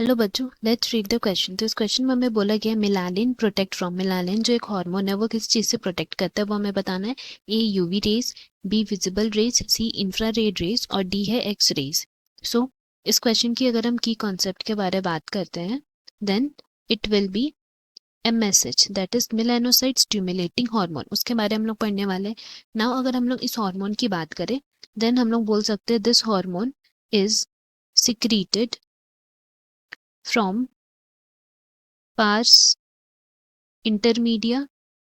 Hello बच्चों, let's read the question. तो इस क्वेश्चन में हमें बोला गया मिलानिन प्रोटेक्ट फ्रॉम। मिलानिन जो एक हार्मोन है वो किस चीज से प्रोटेक्ट करता है वो हमें बताना है। A UV rays, B visible rays, C infrared rays और डी है एक्स रेज। सो इस क्वेश्चन की अगर हम की कॉन्सेप्ट के बारे में बात करते हैं then it will be MSH that is melanocyte stimulating hormone, उसके बारे में हम लोग पढ़ने वाले हैं। नाउ अगर हम लोग इस हार्मोन की बात करें देन हम लोग बोल सकते हैं this hormone is secreted from parse intermedia.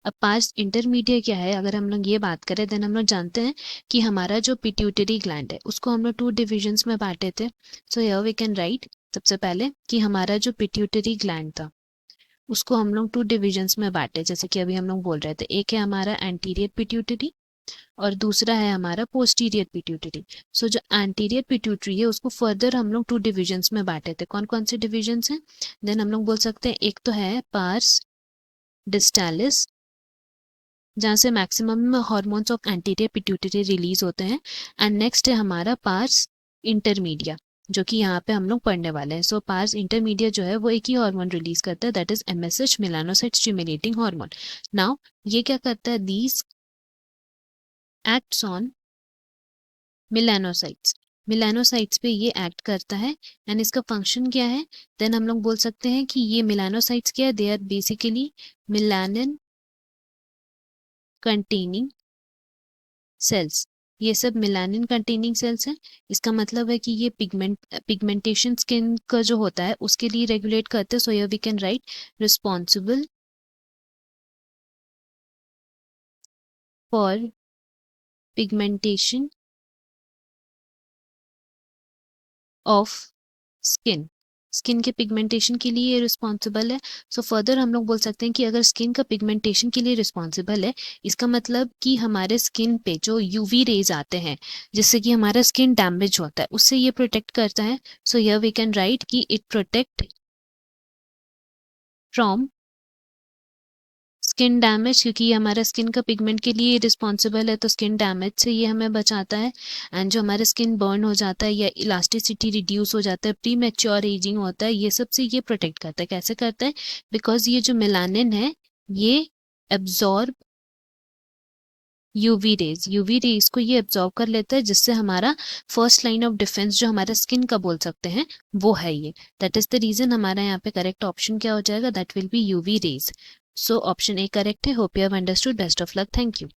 अब पार्स इंटरमीडिया क्या है, अगर हम लोग ये बात करें देन हम लोग जानते हैं कि हमारा जो पिट्यूटरी ग्लैंड है उसको हम लोग 2 डिविजन्स में बांटे थे। So here we can write सबसे पहले कि हमारा जो पिट्यूटरी ग्लैंड था उसको हम लोग 2 डिविजन्स में बांटे, जैसे कि अभी हम लोग बोल रहे थे। एक है हमारा एंटीरियर पिट्यूटरी और दूसरा है हमारा पोस्टीरियर पिट्यूटरी। सो जो एंटीरियर पिट्यूटरी है उसको फर्दर हम लोग 2 डिविजन्स में बांटे थे। कौन कौन से डिविजन्स हैं देन हम लोग बोल सकते हैं, एक तो है पार्स डिस्टालिस जहाँ से maximum hormones of anterior pituitary release होते हैं, एंड नेक्स्ट है हमारा पार्स इंटरमीडिया जो कि यहाँ पे हम लोग पढ़ने वाले हैं। सो पार्स इंटरमीडिया जो है वो एक ही हार्मोन रिलीज करता है that is MSH melanocyte stimulating hormone. Now ये क्या करता है, these acts on melanocytes. Melanocytes पे ये एक्ट करता है एंड इसका फंक्शन क्या है देन हम लोग बोल सकते हैं कि ये मिलानोसाइट्स क्या है, they are basically melanin containing cells. ये सब मिलानिन कंटेनिंग सेल्स हैं। इसका मतलब है कि ये पिगमेंटेशन स्किन का जो होता है उसके लिए रेगुलेट करते हैं। So here we can write responsible for pigmentation of skin. Skin के पिगमेंटेशन के लिए ये रिस्पॉन्सिबल है। सो फर्दर हम लोग बोल सकते हैं कि अगर स्किन का पिगमेंटेशन के लिए रिस्पॉन्सिबल है इसका मतलब कि हमारे स्किन पे जो यूवी रेज आते हैं जिससे कि हमारा स्किन डैमेज होता है उससे ये प्रोटेक्ट करता है। So here we can write कि it protect from skin damage, क्योंकि ये हमारा स्किन का पिगमेंट के लिए रिस्पॉन्सिबल है तो स्किन डैमेज से ये हमें बचाता है। एंड जो हमारा स्किन बर्न हो जाता है या इलास्टिसिटी रिड्यूस हो जाता है, प्री मैच्योर एजिंग होता है, ये सब से ये प्रोटेक्ट करता है। कैसे करता है, बिकॉज ये जो मेलानिन है ये एब्जॉर्ब यूवी रेज को ये एब्जॉर्ब कर लेता है जिससे हमारा फर्स्ट लाइन ऑफ डिफेंस जो हमारा स्किन का बोल सकते हैं वो है ये। दैट इज द रीजन हमारा यहाँ पे करेक्ट ऑप्शन क्या हो जाएगा, that will be UV rays. So option A correct है। Hope you have understood. Best of luck. Thank you.